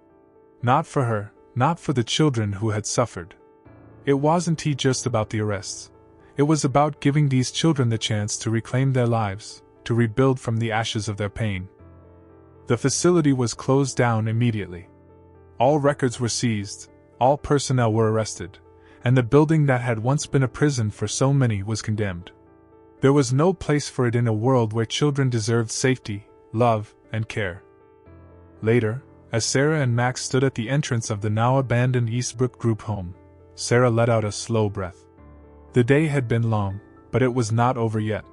Not for her, not for the children who had suffered. It wasn't just about the arrests. It was about giving these children the chance to reclaim their lives, to rebuild from the ashes of their pain. The facility was closed down immediately. All records were seized, all personnel were arrested, and the building that had once been a prison for so many was condemned. There was no place for it in a world where children deserved safety, love, and care. Later, as Sarah and Max stood at the entrance of the now abandoned Eastbrook Group Home, Sarah let out a slow breath. The day had been long, but it was not over yet.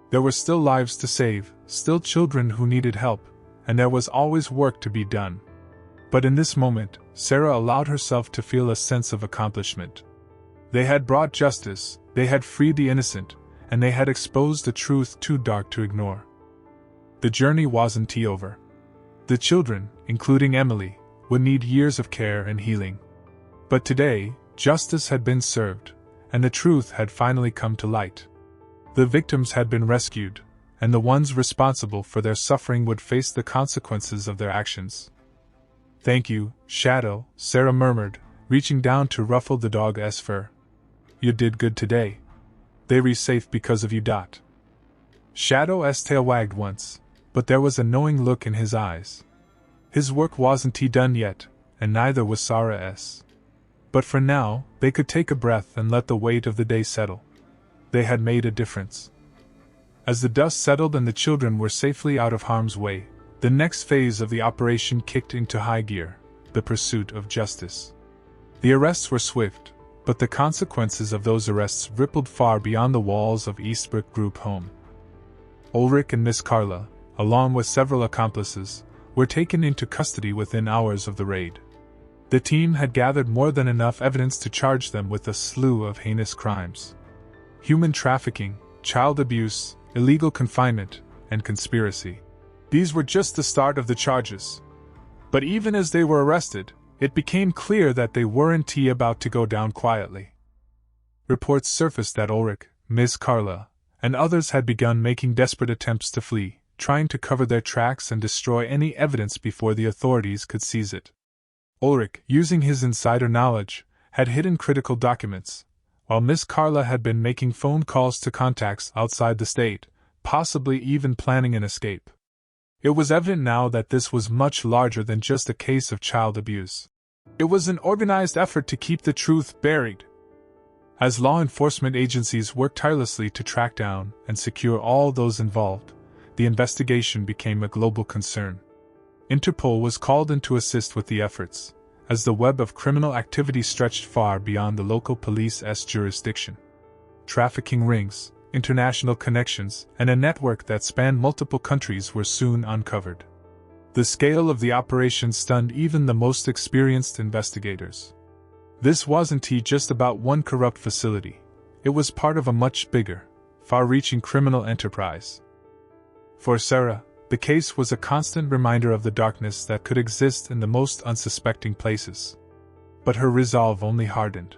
There were still lives to save, still children who needed help, and there was always work to be done. But in this moment, Sarah allowed herself to feel a sense of accomplishment. They had brought justice, they had freed the innocent, and they had exposed a truth too dark to ignore. The journey wasn't over. The children, including Emily, would need years of care and healing. But today, justice had been served, and the truth had finally come to light. The victims had been rescued, and the ones responsible for their suffering would face the consequences of their actions. "Thank you, Shadow," Sarah murmured, reaching down to ruffle the dog's fur. "You did good today. They were safe because of you. Shadow's tail wagged once, but there was a knowing look in his eyes. His work wasn't done yet, and neither was Sarah's. But for now, they could take a breath and let the weight of the day settle. They had made a difference. As the dust settled and the children were safely out of harm's way, the next phase of the operation kicked into high gear: the pursuit of justice. The arrests were swift, but the consequences of those arrests rippled far beyond the walls of Eastbrook Group Home. Ulrich and Miss Carla, along with several accomplices, were taken into custody within hours of the raid. The team had gathered more than enough evidence to charge them with a slew of heinous crimes: human trafficking, child abuse, illegal confinement, and conspiracy. These were just the start of the charges. But even as they were arrested, it became clear that they weren't about to go down quietly. Reports surfaced that Ulrich, Miss Carla, and others had begun making desperate attempts to flee, trying to cover their tracks and destroy any evidence before the authorities could seize it. Ulrich, using his insider knowledge, had hidden critical documents, while Miss Carla had been making phone calls to contacts outside the state, possibly even planning an escape. It was evident now that this was much larger than just a case of child abuse. It was an organized effort to keep the truth buried. As law enforcement agencies worked tirelessly to track down and secure all those involved, the investigation became a global concern. Interpol was called in to assist with the efforts, as the web of criminal activity stretched far beyond the local police's jurisdiction. Trafficking rings, international connections, and a network that spanned multiple countries were soon uncovered. The scale of the operation stunned even the most experienced investigators. This wasn't just about one corrupt facility. It was part of a much bigger, far-reaching criminal enterprise. For Sarah, the case was a constant reminder of the darkness that could exist in the most unsuspecting places. But her resolve only hardened.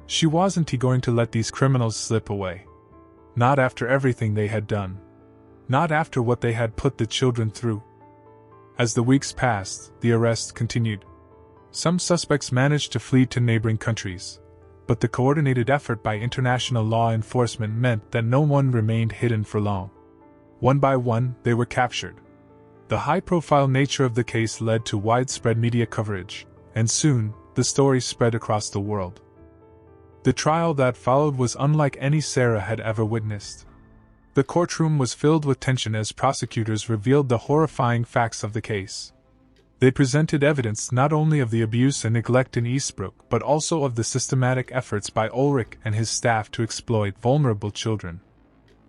She wasn't going to let these criminals slip away. Not after everything they had done. Not after what they had put the children through. As the weeks passed, the arrests continued. Some suspects managed to flee to neighboring countries, but the coordinated effort by international law enforcement meant that no one remained hidden for long. One by one, they were captured. The high-profile nature of the case led to widespread media coverage, and soon, the story spread across the world. The trial that followed was unlike any Sarah had ever witnessed. The courtroom was filled with tension as prosecutors revealed the horrifying facts of the case. They presented evidence not only of the abuse and neglect in Eastbrook but also of the systematic efforts by Ulrich and his staff to exploit vulnerable children.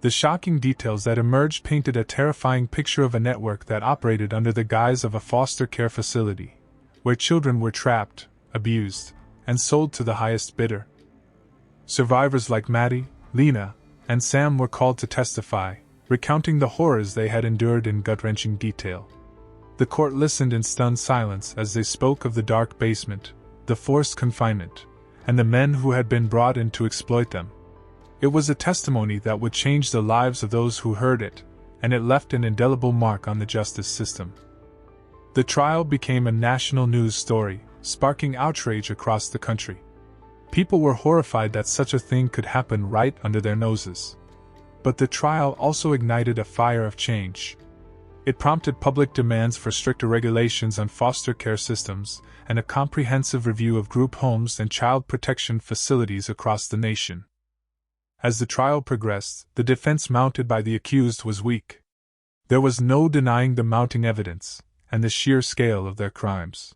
The shocking details that emerged painted a terrifying picture of a network that operated under the guise of a foster care facility, where children were trapped, abused, and sold to the highest bidder. Survivors like Maddie, Lena, and Sam were called to testify, recounting the horrors they had endured in gut-wrenching detail. The court listened in stunned silence as they spoke of the dark basement, the forced confinement, and the men who had been brought in to exploit them. It was a testimony that would change the lives of those who heard it, and it left an indelible mark on the justice system. The trial became a national news story, sparking outrage across the country. People were horrified that such a thing could happen right under their noses. But the trial also ignited a fire of change. It prompted public demands for stricter regulations on foster care systems and a comprehensive review of group homes and child protection facilities across the nation. As the trial progressed, the defense mounted by the accused was weak. There was no denying the mounting evidence and the sheer scale of their crimes.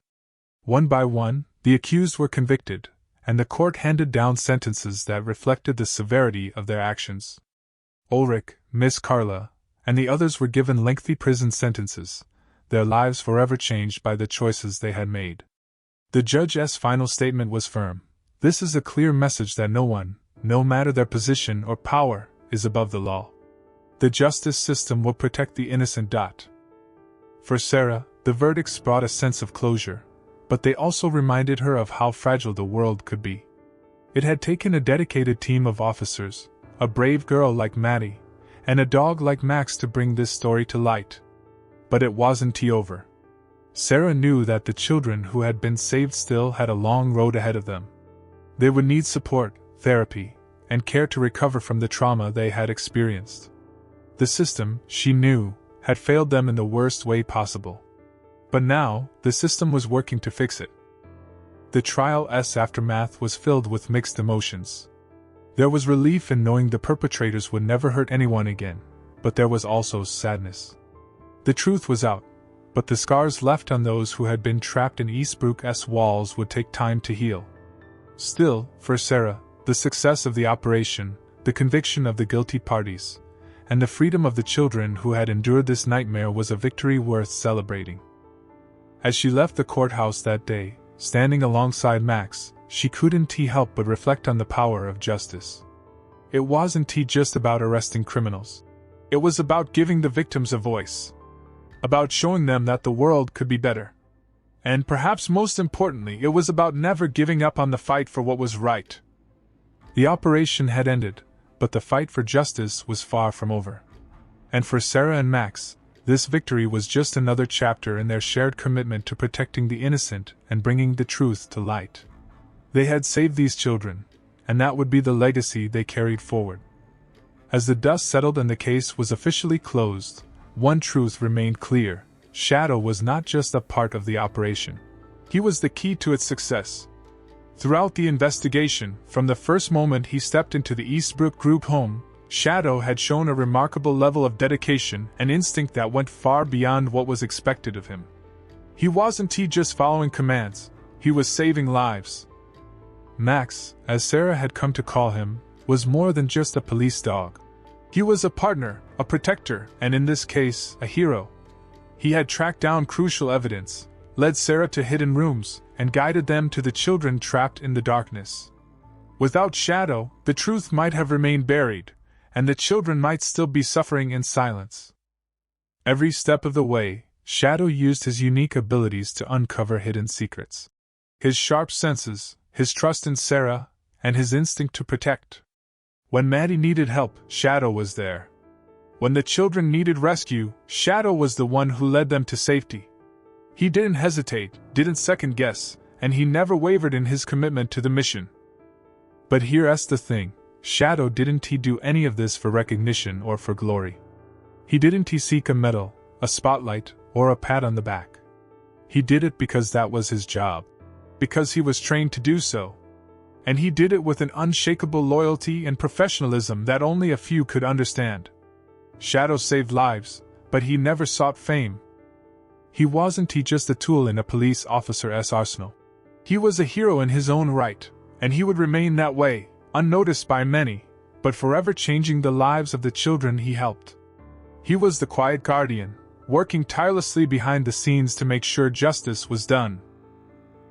One by one, the accused were convicted, and the court handed down sentences that reflected the severity of their actions. Ulrich, Miss Carla, and the others were given lengthy prison sentences, their lives forever changed by the choices they had made. The judge's final statement was firm. This is a clear message that no one, no matter their position or power, is above the law. The justice system will protect the innocent. For Sarah, the verdicts brought a sense of closure, but they also reminded her of how fragile the world could be. It had taken a dedicated team of officers, a brave girl like Maddie, and a dog like Max to bring this story to light. But it wasn't over. Sarah knew that the children who had been saved still had a long road ahead of them. They would need support, therapy, and care to recover from the trauma they had experienced. The system, she knew, had failed them in the worst way possible. But now, the system was working to fix it. The trial's aftermath was filled with mixed emotions. There was relief in knowing the perpetrators would never hurt anyone again, but there was also sadness. The truth was out, but the scars left on those who had been trapped in Eastbrook's walls would take time to heal. Still, for Sarah, the success of the operation, the conviction of the guilty parties, and the freedom of the children who had endured this nightmare was a victory worth celebrating. As she left the courthouse that day, standing alongside Max, she couldn't help but reflect on the power of justice. It wasn't just about arresting criminals. It was about giving the victims a voice. About showing them that the world could be better. And perhaps most importantly, it was about never giving up on the fight for what was right. The operation had ended, but the fight for justice was far from over. And for Sarah and Max, this victory was just another chapter in their shared commitment to protecting the innocent and bringing the truth to light. They had saved these children, and that would be the legacy they carried forward. As the dust settled and the case was officially closed, one truth remained clear: Shadow was not just a part of the operation. He was the key to its success. Throughout the investigation, from the first moment he stepped into the Eastbrook Group Home, Shadow had shown a remarkable level of dedication and instinct that went far beyond what was expected of him. He wasn't just following commands, he was saving lives. Max, as Sarah had come to call him, was more than just a police dog. He was a partner, a protector, and in this case, a hero. He had tracked down crucial evidence, led Sarah to hidden rooms, and guided them to the children trapped in the darkness. Without Shadow, the truth might have remained buried, and the children might still be suffering in silence. Every step of the way, Shadow used his unique abilities to uncover hidden secrets. His sharp senses, his trust in Sarah, and his instinct to protect. When Maddie needed help, Shadow was there. When the children needed rescue, Shadow was the one who led them to safety. He didn't hesitate, didn't second guess, and he never wavered in his commitment to the mission. But here's the thing, Shadow didn't do any of this for recognition or for glory. He didn't seek a medal, a spotlight, or a pat on the back. He did it because that was his job. Because he was trained to do so. And he did it with an unshakable loyalty and professionalism that only a few could understand. Shadow saved lives, but he never sought fame. He wasn't just a tool in a police officer's arsenal. He was a hero in his own right, and he would remain that way, unnoticed by many, but forever changing the lives of the children he helped. He was the quiet guardian, working tirelessly behind the scenes to make sure justice was done.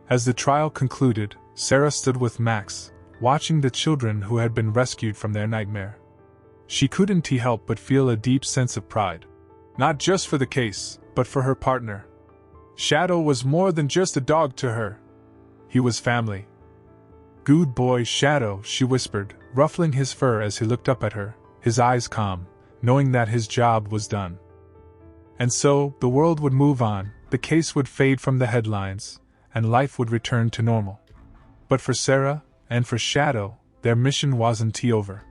As the trial concluded, Sarah stood with Max, watching the children who had been rescued from their nightmare. She couldn't help but feel a deep sense of pride. Not just for the case, but for her partner. Shadow was more than just a dog to her. He was family. "Good boy, Shadow," she whispered, ruffling his fur as he looked up at her, his eyes calm, knowing that his job was done. And so, the world would move on, the case would fade from the headlines, and life would return to normal. But for Sarah, and for Shadow, their mission wasn't over.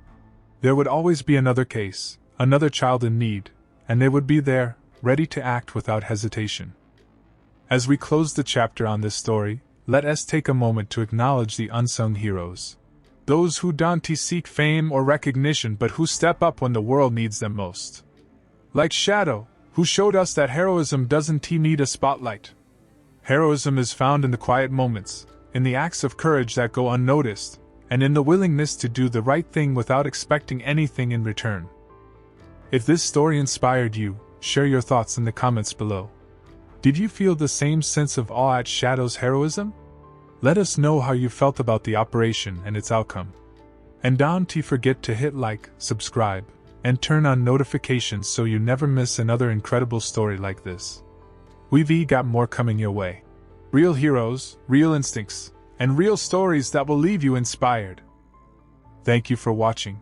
There would always be another case, another child in need, and they would be there, ready to act without hesitation. As we close the chapter on this story, let us take a moment to acknowledge the unsung heroes. Those who don't seek fame or recognition but who step up when the world needs them most. Like Shadow, who showed us that heroism doesn't need a spotlight. Heroism is found in the quiet moments, in the acts of courage that go unnoticed, and in the willingness to do the right thing without expecting anything in return. If this story inspired you, share your thoughts in the comments below. Did you feel the same sense of awe at Shadow's heroism? Let us know how you felt about the operation and its outcome. And don't forget to hit like, subscribe, and turn on notifications so you never miss another incredible story like this. We've got more coming your way. Real heroes, real instincts, and real stories that will leave you inspired. Thank you for watching.